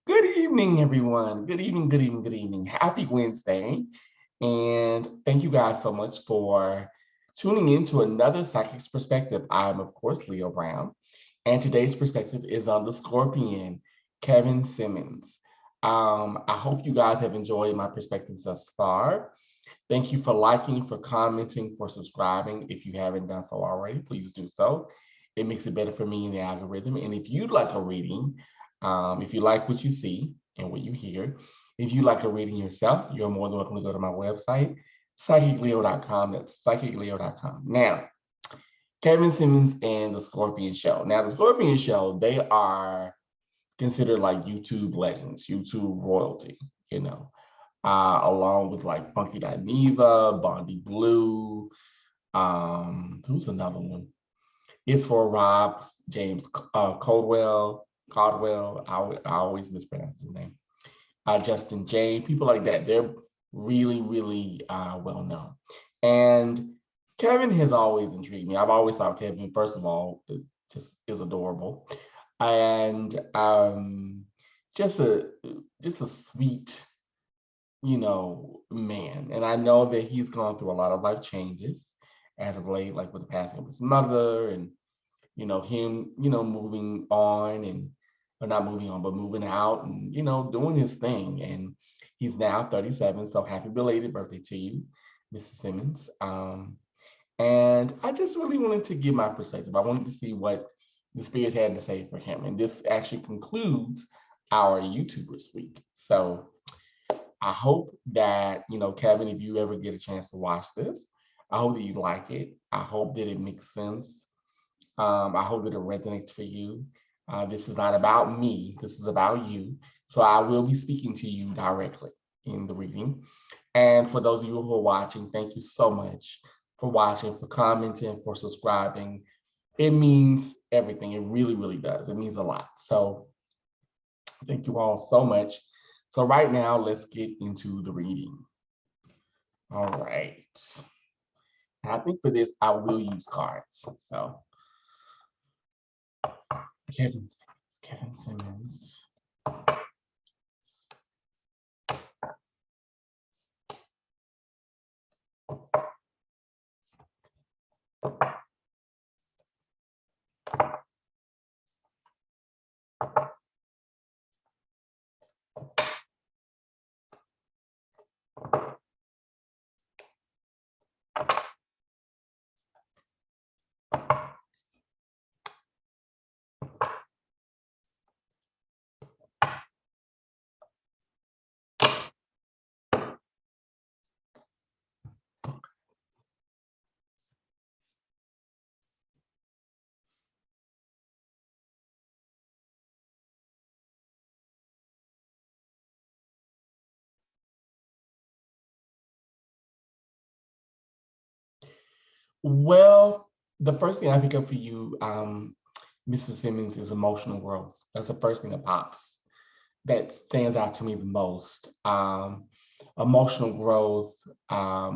Good evening, everyone. Good evening, good evening, good evening. Happy Wednesday. And thank you guys so much for tuning in to another Psychic's Perspective. I'm, of course, Leo Brown. And today's perspective is on the Skorpion, Kevin Simmons. I hope you guys have enjoyed my perspectives thus far. Thank you for liking, for commenting, for subscribing. If you haven't done so already, please do so. It makes it better for me in the algorithm. And if you'd like a reading, if you like what you see and what you hear, if you like a reading yourself, you're more than welcome to go to my website, psychicleo.com. That's psychicleo.com. Now, Kevin Simmons and the Scorpion Show. Now, the Scorpion Show, they are considered like YouTube legends, YouTube royalty, you know, along with like Funky Dineva, Bondi Blue. Who's another one? It's for Rob James Caldwell. I always mispronounce his name. Justin J. People like that. They're really, really well known. And Kevin has always intrigued me. I've always thought Kevin, first of all, just is adorable, and just a just a sweet, man. And I know that he's gone through a lot of life changes as of late, like with the passing of his mother and him, moving on and or not moving on, but moving out and doing his thing. And he's now 37. So happy belated birthday to you, Mrs. Simmons. And I just really wanted to give my perspective. I wanted to see what the Spears had to say for him. And this actually concludes our YouTubers week. So I hope that, Kevin, if you ever get a chance to watch this, I hope that you like it. I hope that it makes sense. I hope that it resonates for you. This is not about me. This is about you. So I will be speaking to you directly in the reading. And for those of you who are watching, thank you so much for watching, for commenting, for subscribing. It means everything. It really, really does. It means a lot. So thank you all so much. So right now, let's get into the reading. All right. And I think for this, I will use cards. So Kevin Simmons. Well, the first thing I pick up for you, Mrs. Simmons, is emotional growth. That's the first thing that pops, that stands out to me the most. Emotional growth, a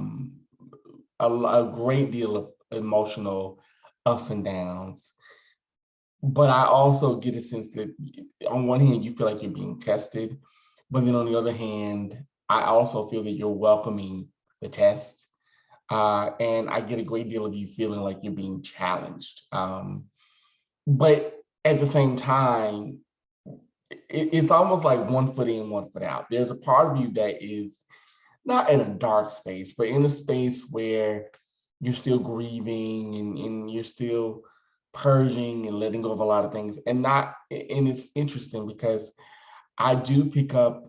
great deal of emotional ups and downs. But I also get a sense that on one hand, you feel like you're being tested, but then on the other hand, I also feel that you're welcoming the test. And I get a great deal of you feeling like you're being challenged. But at the same time, it's almost like one foot in, one foot out. There's a part of you that is not in a dark space, but in a space where you're still grieving and you're still purging and letting go of a lot of things. And it's interesting because I do pick up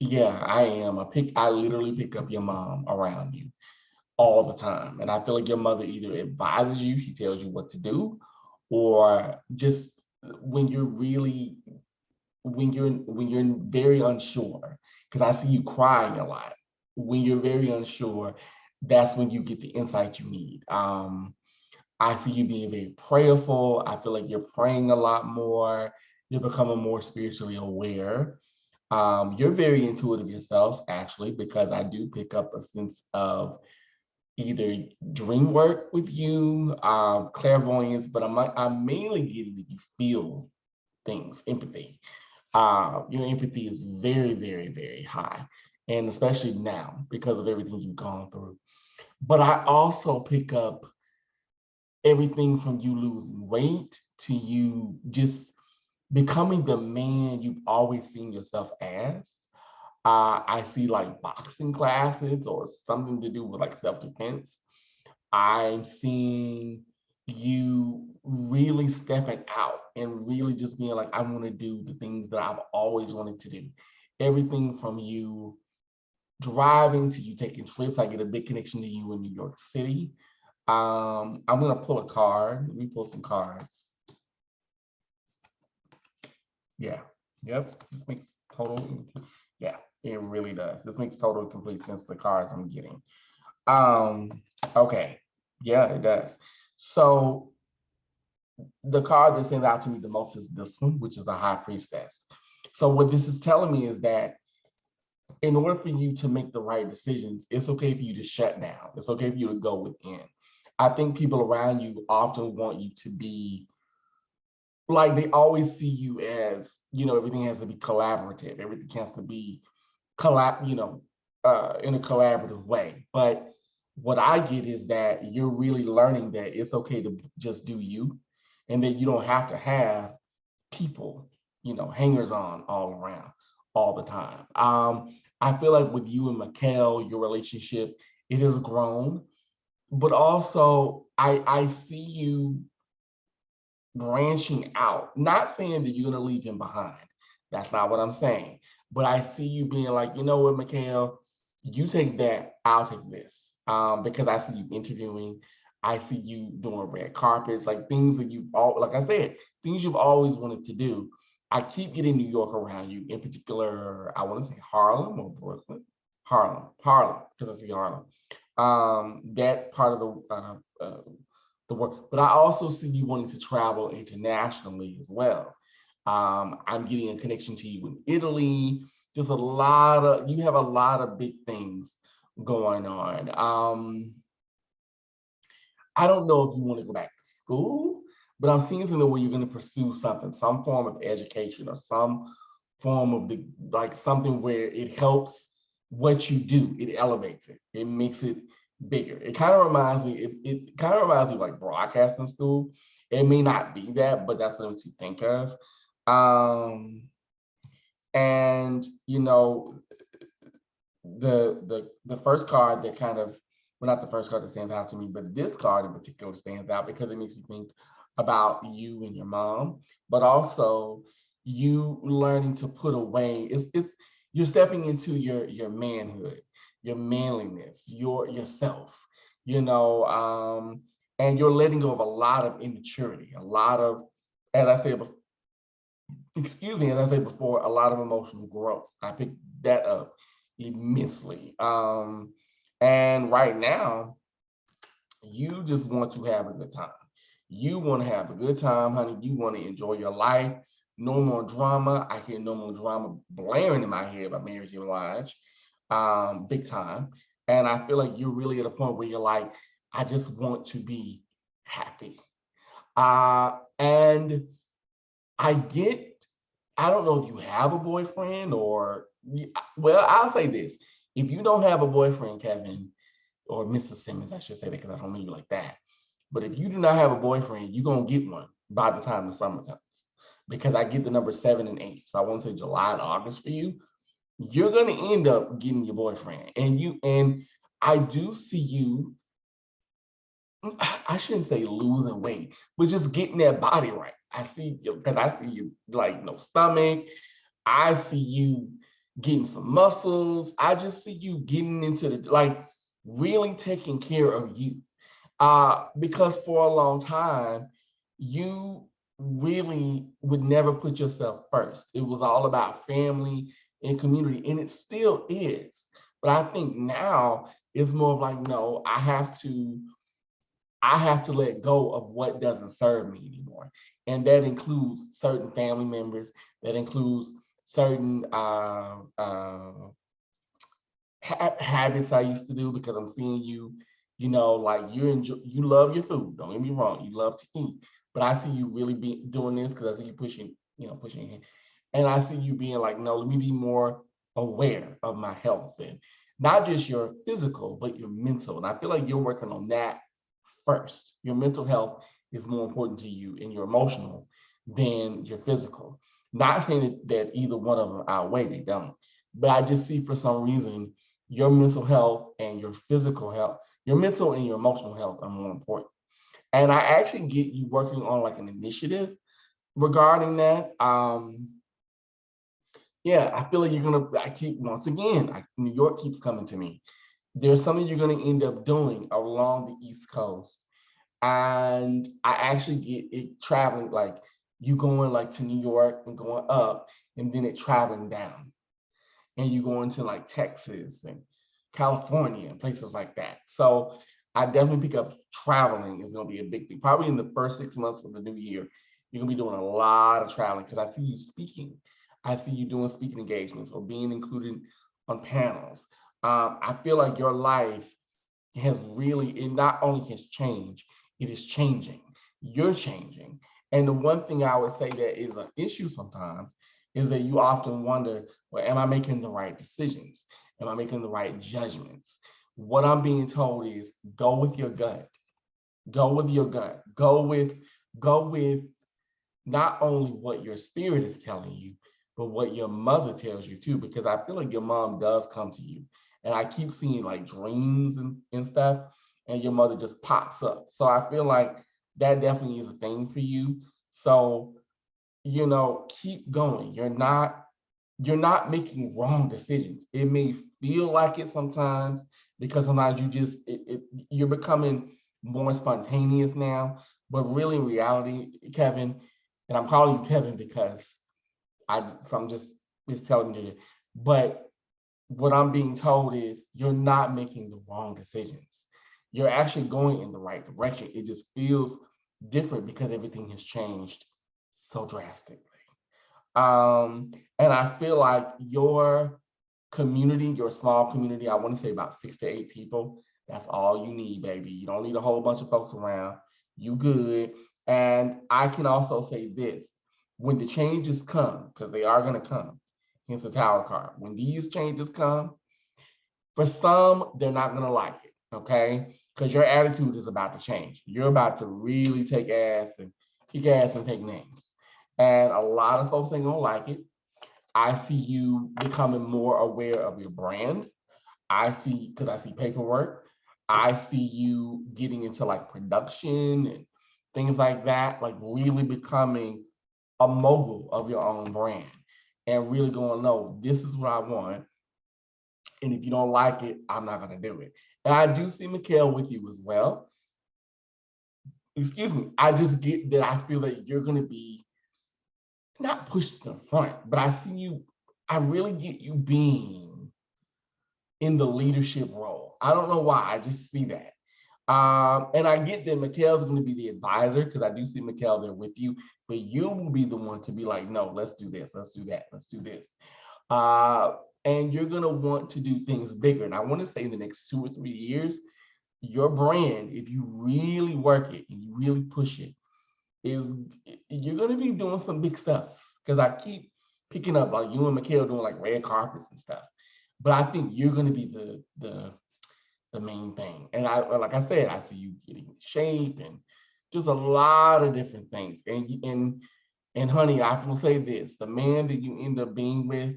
yeah, I am. I literally pick up your mom around you all the time. And I feel like your mother either advises you, she tells you what to do, or just when you're really when you're very unsure, because I see you crying a lot. When you're very unsure, that's when you get the insight you need. I see you being very prayerful. I feel like you're praying a lot more. You're becoming more spiritually aware. You're very intuitive yourself, actually, because I do pick up a sense of either dream work with you, clairvoyance, but I'm mainly getting that you feel things, empathy. Your empathy is very, very, very high, and especially now because of everything you've gone through. But I also pick up everything from you losing weight to you just becoming the man you've always seen yourself as. I see like boxing classes or something to do with like self-defense. I'm seeing you really stepping out and really just being like, I want to do the things that I've always wanted to do. Everything from you driving to you taking trips. I get a big connection to you in New York City. I'm gonna pull a card. Let me pull some cards. Yeah. Yep. This makes total. Yeah, it really does. This makes total complete sense. The cards I'm getting. Okay. Yeah, it does. So the card that stands out to me the most is this one, which is the High Priestess. So what this is telling me is that in order for you to make the right decisions, it's okay for you to shut down. It's okay for you to go within. I think people around you often want you to be like, they always see you as, everything has to be collaborative. Everything has to be in a collaborative way. But what I get is that you're really learning that it's okay to just do you, and that you don't have to have people, hangers on all around all the time. I feel like with you and Mikhail, your relationship, it has grown, but also I see you branching out. Not saying that you're gonna leave him behind. That's not what I'm saying. But I see you being like, you know what, Mikhail, you take that, I'll take this. Because I see you interviewing, I see you doing red carpets, like things that like I said, things you've always wanted to do. I keep getting New York around you, in particular, I want to say Harlem or Brooklyn. Harlem, because I see Harlem. That part of the work, but I also see you wanting to travel internationally as well. I'm getting a connection to you in Italy. Just you have a lot of big things going on. I don't know if you want to go back to school, but I'm seeing something where you're going to pursue something, some form of education or some form of like something where it helps what you do. It elevates it. It makes it bigger. It kind of reminds me, it kind of reminds me of like broadcasting school. It may not be that, but that's what you think of. And the first card that kind of, well, not the first card that stands out to me, but this card in particular stands out because it makes me think about you and your mom, but also you learning to put away. It's you're stepping into your manhood, your manliness, yourself, and you're letting go of a lot of immaturity, a lot of, as I said before, as I said before, a lot of emotional growth. I picked that up immensely. And right now, you just want to have a good time. You want to have a good time, honey. You want to enjoy your life. No more drama. I hear no more drama blaring in my head by Mary J. Blige, big time. And I feel like you're really at a point where you're like, I just want to be happy. And I don't know if you have a boyfriend or, well, I'll say this. If you don't have a boyfriend, Kevin, or Mr. Simmons, I should say that because I don't know you like that. But if you do not have a boyfriend, you're going to get one by the time the summer comes. Because I get the number 7 and 8. So I won't say July and August for you. You're going to end up getting your boyfriend. And I do see you, I shouldn't say losing weight, but just getting that body right. I see you, because I see you like no stomach. I see you getting some muscles. I just see you getting into like really taking care of you. Because for a long time, you really would never put yourself first. It was all about family and community, and it still is. But I think now it's more of like, no, I have to let go of what doesn't serve me anymore. And that includes certain family members, that includes certain habits I used to do, because I'm seeing you Like you love your food. Don't get me wrong, you love to eat. But I see you really be doing this because I see you pushing your hand. And I see you being like, no, let me be more aware of my health and not just your physical, but your mental. And I feel like you're working on that first. Your mental health is more important to you and your emotional than your physical. Not saying that either one of them outweigh, they don't. But I just see for some reason your mental health and your physical health, your mental and your emotional health are more important. And I actually get you working on like an initiative regarding that. Yeah, I feel like I keep, once again, New York keeps coming to me. There's something you're gonna end up doing along the East Coast. And I actually get it traveling, like you going like to New York and going up, and then it traveling down. And you go into like Texas and California and places like that. So I definitely pick up traveling is gonna be a big thing. Probably in the first 6 months of the new year, you're gonna be doing a lot of traveling because I see you speaking. I see you doing speaking engagements or being included on panels. I feel like your life it not only has changed, it is changing. You're changing. And the one thing I would say that is an issue sometimes is that you often wonder, well, am I making the right decisions? Am I making the right judgments? What I'm being told is go with your gut. Go with your gut. Go with not only what your spirit is telling you, but what your mother tells you too, because I feel like your mom does come to you. And I keep seeing like dreams and stuff, and your mother just pops up. So I feel like that definitely is a thing for you. So, keep going. You're not making wrong decisions. It may feel like it sometimes because sometimes you're becoming more spontaneous now. But really, in reality, Kevin, and I'm calling you Kevin because I'm just telling you. But what I'm being told is you're not making the wrong decisions. You're actually going in the right direction. It just feels different because everything has changed so drastically. And I feel like your community, your small community, I want to say about 6 to 8 people. That's all you need, baby. You don't need a whole bunch of folks around. You good. And I can also say this, when the changes come, because they are going to come, hence the tower card. When these changes come, for some, they're not going to like it, okay? Because your attitude is about to change. You're about to really kick ass and take names. And a lot of folks ain't going to like it. I see you becoming more aware of your brand. Because I see paperwork. I see you getting into like production and things like that, like really becoming a mogul of your own brand and really going, no, this is what I want. And if you don't like it, I'm not going to do it. And I do see Mikhail with you as well. Excuse me. I just get that I feel that you're going to be not pushed to the front, but I really get you being in the leadership role. I don't know why. I just see that. And I get that Mikhail's going to be the advisor because I do see Mikhail there with you, but you will be the one to be like, no, let's do this, let's do that, let's do this. And you're going to want to do things bigger. And I want to say in the next 2 or 3 years, your brand, if you really work it and you really push it, you're going to be doing some big stuff. Because I keep picking up like you and Mikhail doing like red carpets and stuff. But I think you're going to be the main thing. And like I said, I see you getting in shape and just a lot of different things. And honey, I will say this: the man that you end up being with,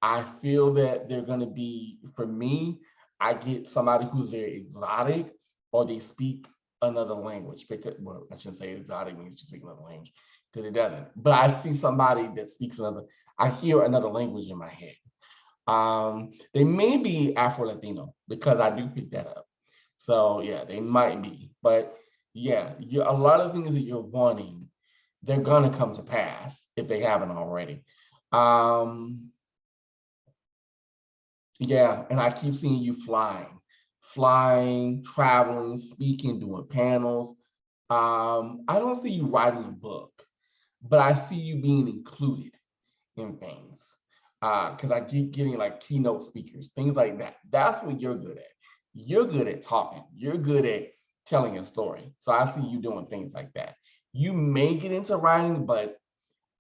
I feel that they're going to be, for me, I get somebody who's very exotic or they speak another language. Because, well, I shouldn't say exotic means you speak another language because it doesn't. But I see somebody that I hear another language in my head. They may be Afro-Latino because I do pick that up. So yeah, they might be. But yeah, a lot of things that you're wanting, they're going to come to pass if they haven't already. Yeah, and I keep seeing you flying, traveling, speaking, doing panels. I don't see you writing a book, but I see you being included in things. Because I keep getting like keynote speakers, things like that. That's what you're good at. you're good at talking. You're good at telling a story. So I see you doing things like that. You may get into writing, but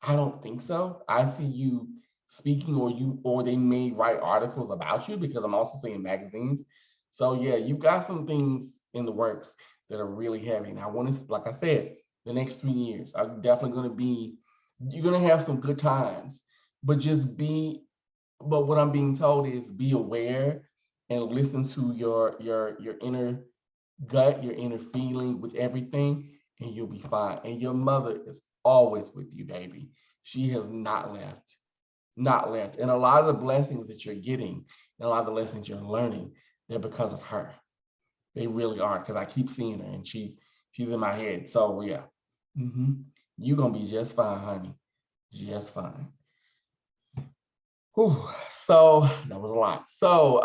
I don't think so. I see you speaking, or they may write articles about you, because I'm also seeing magazines. So yeah, you got some things in the works that are really heavy. And I want to, like I said, the next 3 years are definitely going to be. You're going to have some good times, but just be. But what I'm being told is be aware and listen to your inner gut, your inner feeling with everything, and you'll be fine. And your mother is always with you, baby. She has not left, not left. And a lot of the blessings that you're getting and a lot of the lessons you're learning, they're because of her. They really are, because I keep seeing her and she's in my head. So yeah, hmm you're gonna be just fine, honey. Just fine. Whew. So that was a lot. So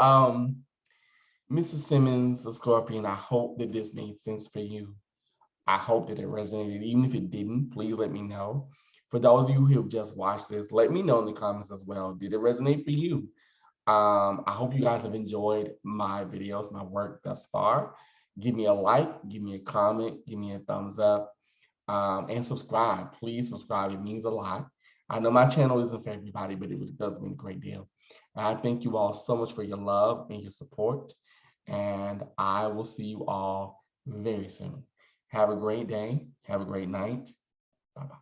Mr. Simmons, the Scorpion, I hope that this made sense for you. I hope that it resonated. Even if it didn't, please let me know. For those of you who have just watched this, let me know in the comments as well. Did it resonate for you? I hope you guys have enjoyed my videos, my work thus far. Give me a like, give me a comment, give me a thumbs up, and subscribe. Please subscribe. It means a lot. I know my channel isn't for everybody, but it really does mean a great deal. And I thank you all so much for your love and your support. And I will see you all very soon. Have a great day. Have a great night. Bye-bye.